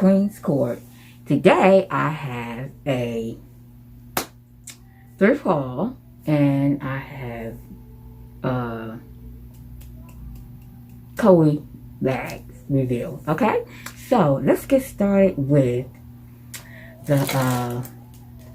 Queen's Court. Today I have a thrift haul and I have Coeebags review. Okay, so let's get started with the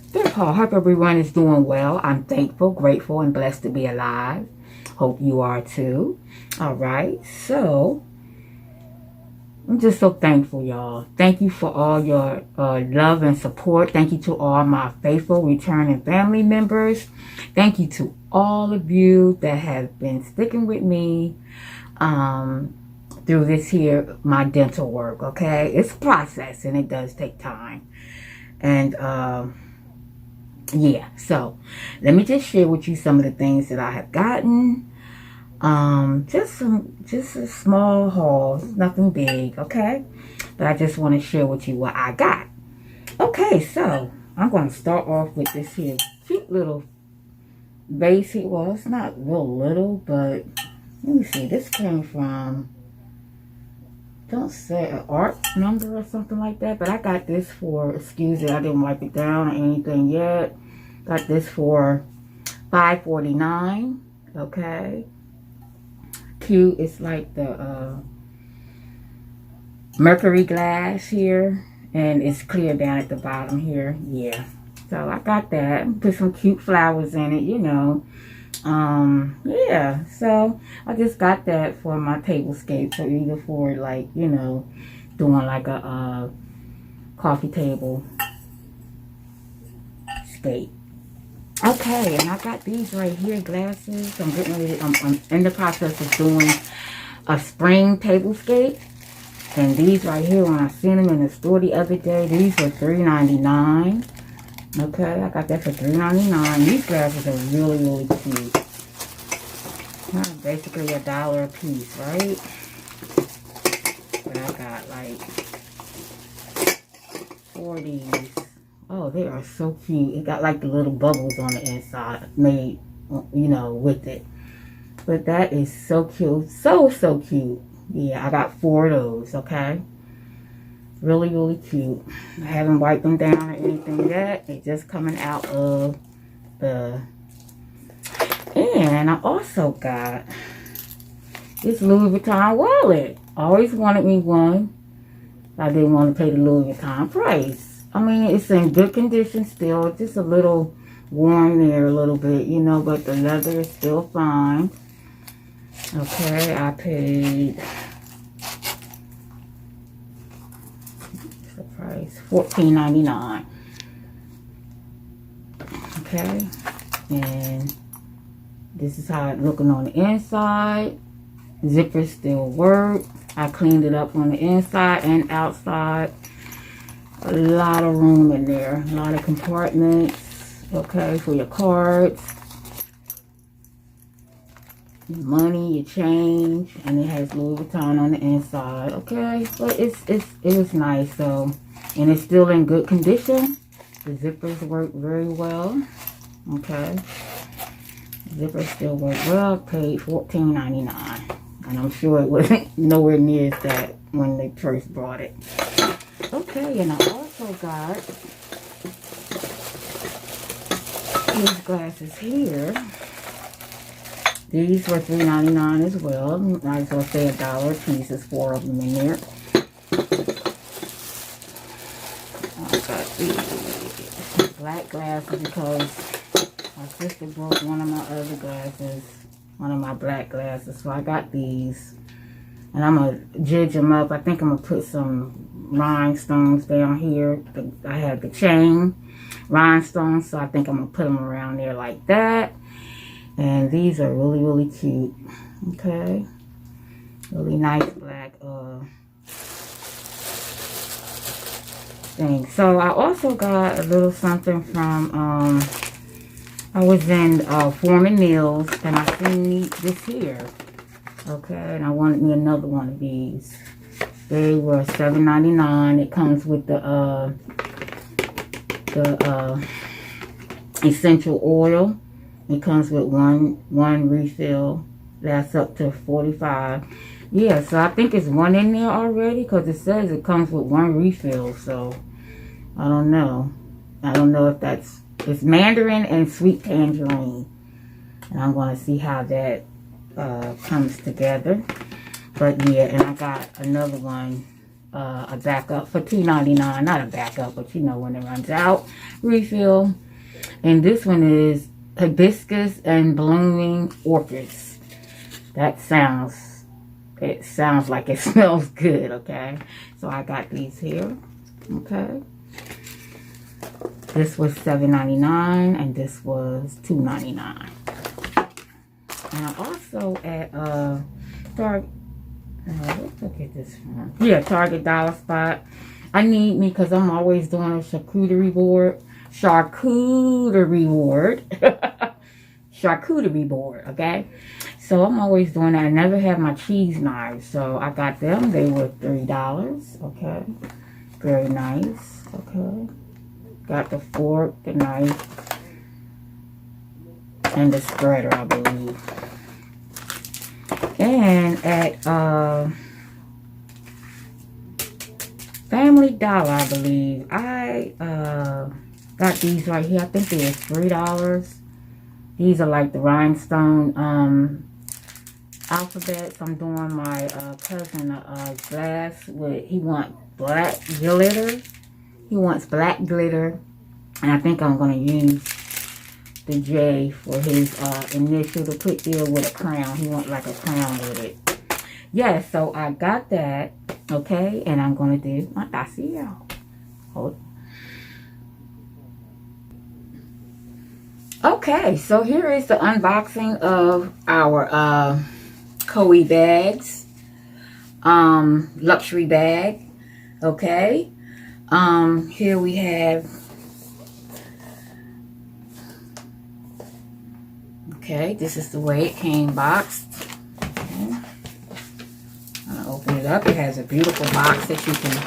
thrift haul. Hope everyone is doing well. I'm thankful, grateful, and blessed to be alive. Hope you are too. All right, so I'm just so thankful, y'all. Thank you for all your love and support. Thank you to all my faithful returning family members. Thank you to all of you that have been sticking with me through this here, my dental work, okay? It's a process and it does take time. And yeah, so let me just share with you some of the things that I have gotten. Just a small haul, nothing big, okay? But I just want to share with you what I got. Okay, so I'm going to start off with this here cute little vase here. Well, it's not real little, but let me see. This came from, don't say an art number or something like that, but I got this for, excuse it, I didn't wipe it down or anything yet. Got this for $5.49, okay? Cute. It's like the mercury glass here, and it's clear down at the bottom here. Yeah, so I got that. Put some cute flowers in it, you know. Yeah, so I just got that for my table scape, so either for like, you know, doing like a coffee table scape. Okay, and I got these right here, glasses. I'm getting ready. I'm in the process of doing a spring tablescape. And these right here, when I seen them in the store the other day, these were $3.99. Okay, I got that for $3.99. These glasses are really, really cute. Basically $1 a piece, right? But I got like 4 of these. Oh, they are so cute. It got like the little bubbles on the inside made, you know, with it. But that is so cute. So cute. Yeah, I got 4 of those, okay? Really, really cute. I haven't wiped them down or anything yet. They're just coming out of the... And I also got this Louis Vuitton wallet. Always wanted me one. I didn't want to pay the Louis Vuitton price. I mean, it's in good condition still. Just a little worn there a little bit, you know, but the leather is still fine. Okay, I paid the price $14.99. Okay, and this is how it's looking on the inside. Zippers still work. I cleaned it up on the inside and outside. A lot of room in there. A lot of compartments. Okay, for your cards, your money, your change, and it has Louis Vuitton on the inside. Okay, but it was nice. So, and it's still in good condition. The zippers work very well. Okay, zippers still work well. Paid $14.99, and I'm sure it wasn't nowhere near that when they first brought it. Okay, and I also got these glasses here. These were $3.99 as well. Might as well say $1 a piece. There's 4 of them in there. I got these black glasses because my sister broke one of my other glasses, one of my black glasses. So I got these. And I'm going to judge them up. I think I'm going to put some rhinestones down here. I have the chain rhinestones, so I think I'm going to put them around there like that. And these are really, really cute. Okay. Really nice black thing. So I also got a little something from, I was in Foreman Mills, and I seen this here. Okay, and I wanted me another one of these. They were $7.99. It comes with the essential oil. It comes with one refill. That's up to 45. Yeah, so I think it's one in there already because it says it comes with one refill. So I don't know. I don't know if it's mandarin and sweet tangerine. And I'm going to see how that comes together. But yeah, and I got another one, a backup for $2.99. Not a backup, but you know when it runs out. Refill. And this one is hibiscus and blooming orchids. It sounds like it smells good, okay? So I got these here, okay? This was $7.99 and this was $2.99. And I also at Target, where did I get this from? Yeah, Target Dollar Spot. I need me because I'm always doing a charcuterie board. Charcuterie board, okay? So I'm always doing that. I never have my cheese knives, so I got them. They were $3, okay? Very nice, okay? Got the fork, the knife, and the spreader, I believe. And at Family Dollar, I believe, I got these right here. I think they were $3. These are like the rhinestone alphabets. I'm doing my cousin a glass with, he wants black glitter. He wants black glitter. And I think I'm going to use the J for his initial to put there with a crown. He wants like a crown with it. Yeah, so I got that. Okay, and I'm going to do my dossier. Hold. Okay, so here is the unboxing of our Coeebags luxury bag. Okay, here we have, okay, this is the way it came boxed. Okay. I'm gonna open it up. It has a beautiful box that you can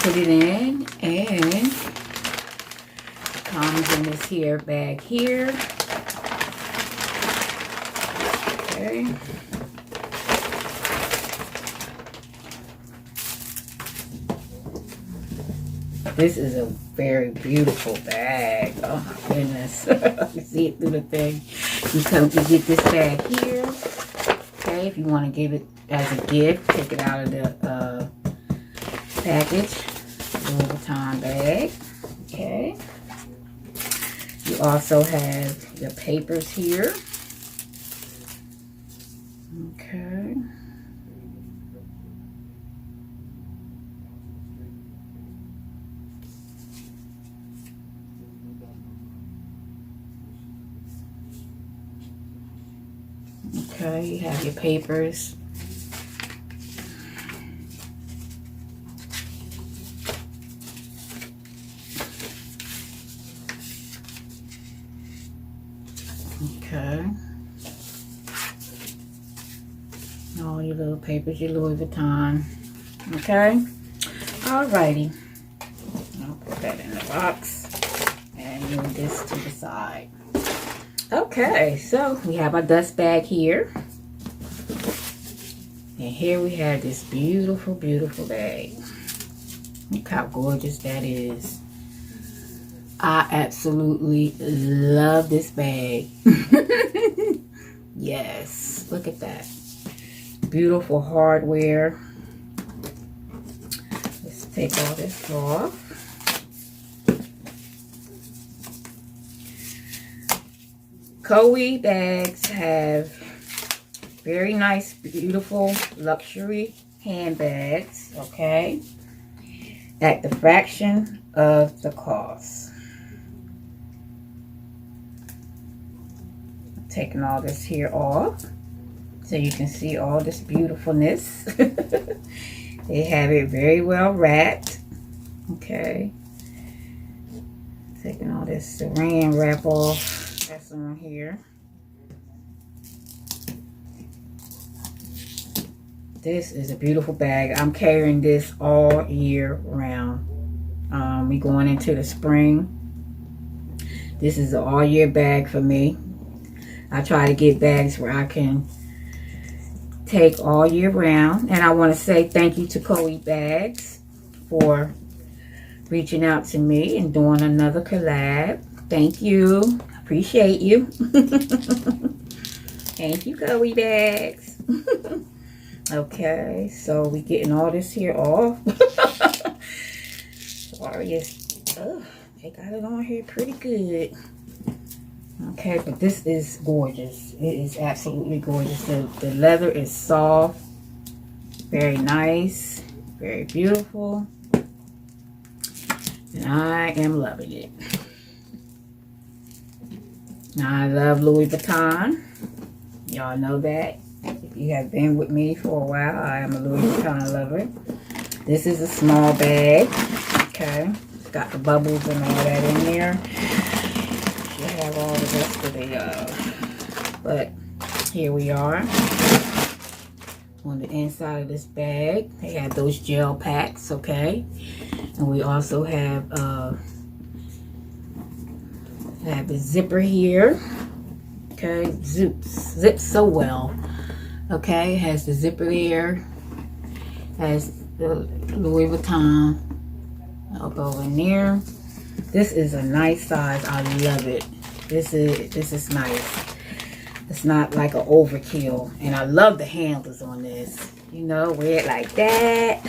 put it in, and it comes in this here bag here. Okay. This is a very beautiful bag. Oh my goodness. You see it through the thing. You get this bag here. Okay, if you want to give it as a gift, take it out of the package. Louis Vuitton bag. Okay. You also have your papers here. Okay. Okay, you have your papers. Okay. All your little papers, your Louis Vuitton. Okay. Alrighty. I'll put that in the box and move this to the side. Okay, so we have our dust bag here. And here we have this beautiful, beautiful bag. Look how gorgeous that is. I absolutely love this bag. Yes, look at that. Beautiful hardware. Let's take all this off. Coeebags have very nice, beautiful, luxury handbags, okay, at the fraction of the cost. I'm taking all this here off so you can see all this beautifulness. They have it very well wrapped, okay. Taking all this saran wrap off. That's on here. This is a beautiful bag. I'm carrying this all year round. We going into the spring. This is an all year bag for me. I try to get bags where I can take all year round. And I want to say thank you to Coeebags for reaching out to me and doing another collab. Thank you. Appreciate you. Thank you, Coeebags. Okay, so we getting all this here off. Sorry, they got it on here pretty good. Okay, but this is gorgeous. It is absolutely gorgeous. The leather is soft, very nice, very beautiful, and I am loving it. Now, I love Louis Vuitton. Y'all know that. If you have been with me for a while, I am a Louis Vuitton lover. This is a small bag. Okay, it's got the bubbles and all that in there. You have all the rest of the, but here we are on the inside of this bag. They have those gel packs, okay, and we also have the zipper here. Okay, zips so well. Okay, has the zipper there, has the Louis Vuitton elbow in there. This is a nice size. I love it. This is nice. It's not like an overkill, and I love the handles on this. You know, wear it like that.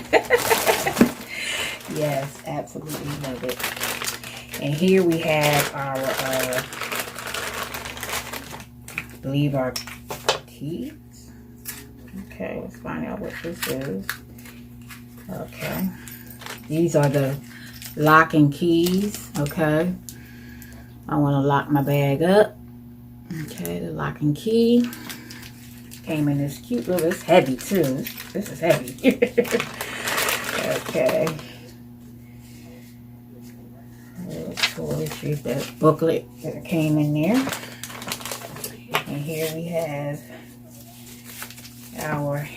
Yes, absolutely love it. And here we have our, I believe our keys. Okay, let's find out what this is. Okay, these are the locking keys. Okay, I want to lock my bag up. Okay, the locking key came in this cute little, it's heavy too. This is heavy. Okay. Toiletry, that booklet that came in there. And here we have our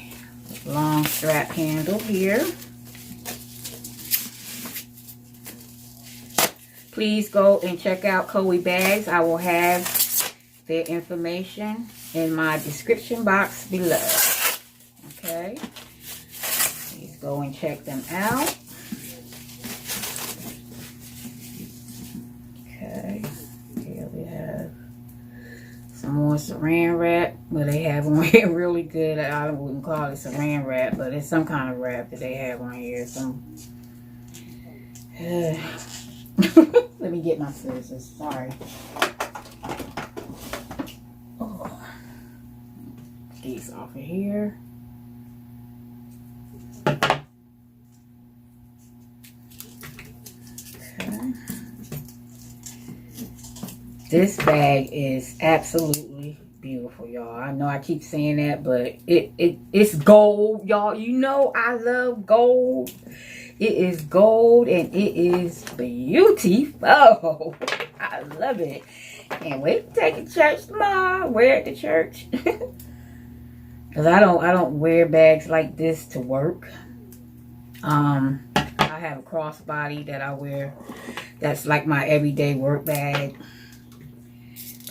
long strap handle here. Please go and check out Coeebags. I will have their information in my description box below. Okay, please go and check them out. Okay, here we have some more saran wrap. Well, they have on here really good. I wouldn't call it saran wrap, but it's some kind of wrap that they have on here. Some. Let me get my scissors. Sorry. Oh, these off of here. Okay. This bag is absolutely beautiful, y'all. I know I keep saying that, but it's gold, y'all. You know I love gold. It is gold and it is beautiful. I love it. Can't wait to take it to church tomorrow. Wear it to church. Cause I don't wear bags like this to work. I have a crossbody that I wear. That's like my everyday work bag.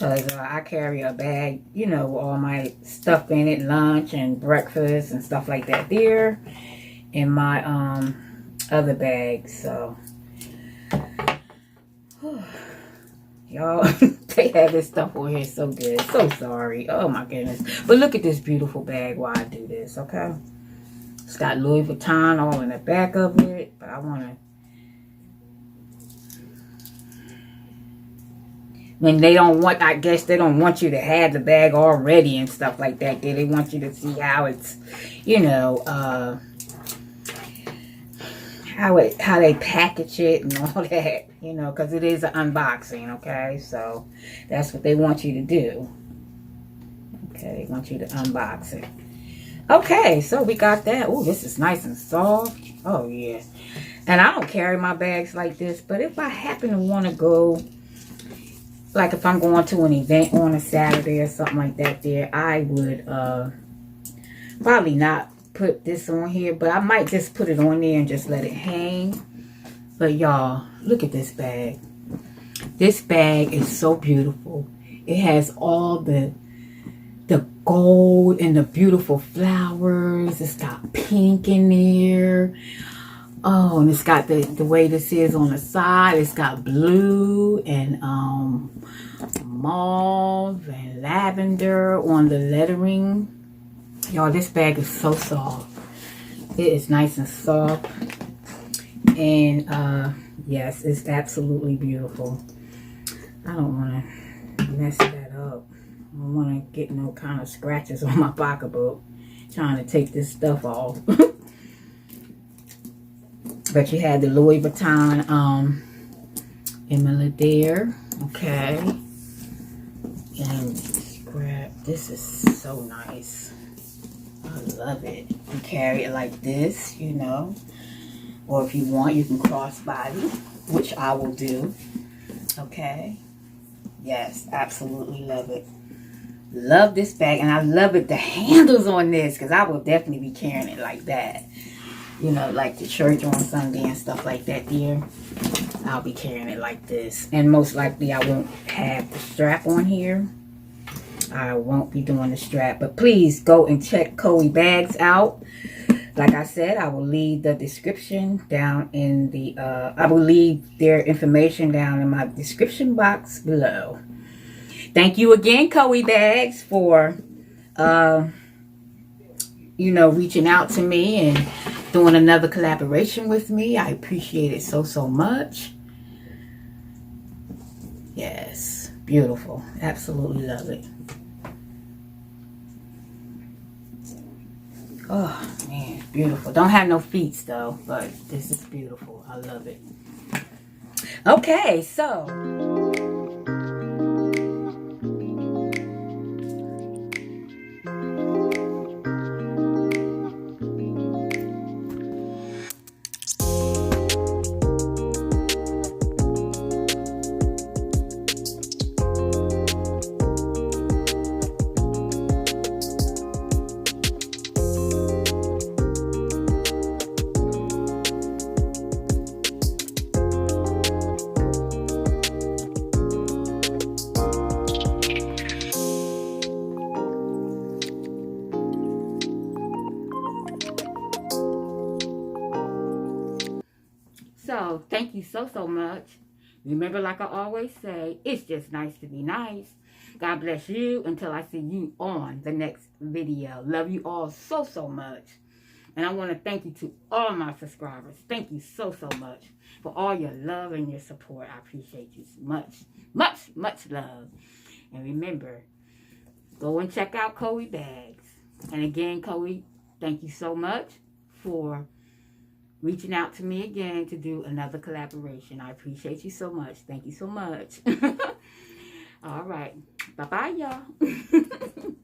Cause I carry a bag, you know, with all my stuff in it, lunch and breakfast and stuff like that there in my other bags. So y'all, they have this stuff over here so good. So sorry. Oh my goodness. But look at this beautiful bag while I do this, okay? It's got Louis Vuitton all in the back of it, but I want to, when they don't want, I guess they don't want you to have the bag already and stuff like that. They want you to see how it's, you know, how they package it and all that, you know, because it is an unboxing, okay? So that's what they want you to do. Okay, they want you to unbox it. Okay, so we got that. Oh, this is nice and soft. Oh, yeah. And I don't carry my bags like this, but if I happen to want to go, like if I'm going to an event on a Saturday or something like that there, I would probably not put this on here, but I might just put it on there and just let it hang. But y'all, look at this bag. This bag is so beautiful. It has all the the gold and the beautiful flowers. It's got pink in there. Oh, and it's got the way this is on the side. It's got blue and mauve and lavender on the lettering. Y'all, this bag is so soft. It is nice and soft. And yes, it's absolutely beautiful. I don't want to mess that up. I don't want to get no kind of scratches on my pocketbook trying to take this stuff off. But you had the Louis Vuitton emblem there. Okay. And scrap. This is so nice. I love it. You carry it like this, you know. Or if you want, you can crossbody, which I will do. Okay. Yes, absolutely love it. Love this bag, and I love it. The handles on this, because I will definitely be carrying it like that. You know, like the church on Sunday and stuff like that there. I'll be carrying it like this. And most likely I won't have the strap on here. I won't be doing the strap. But please go and check Coeebags out. Like I said, I will leave the description down in the, I will leave their information down in my description box below. Thank you again, Coeebags, for, you know, reaching out to me and doing another collaboration with me. I appreciate it so, so much. Yes, beautiful. Absolutely love it. Oh, man, beautiful. Don't have no feet, though, but this is beautiful. I love it. Okay, so... So, thank you so, so much. Remember, like I always say, it's just nice to be nice. God bless you until I see you on the next video. Love you all so, so much. And I want to thank you to all my subscribers. Thank you so, so much for all your love and your support. I appreciate you much, much, much love. And remember, go and check out Coeebags. And again, Coe, thank you so much for reaching out to me again to do another collaboration. I appreciate you so much. Thank you so much. All right. Bye-bye, y'all.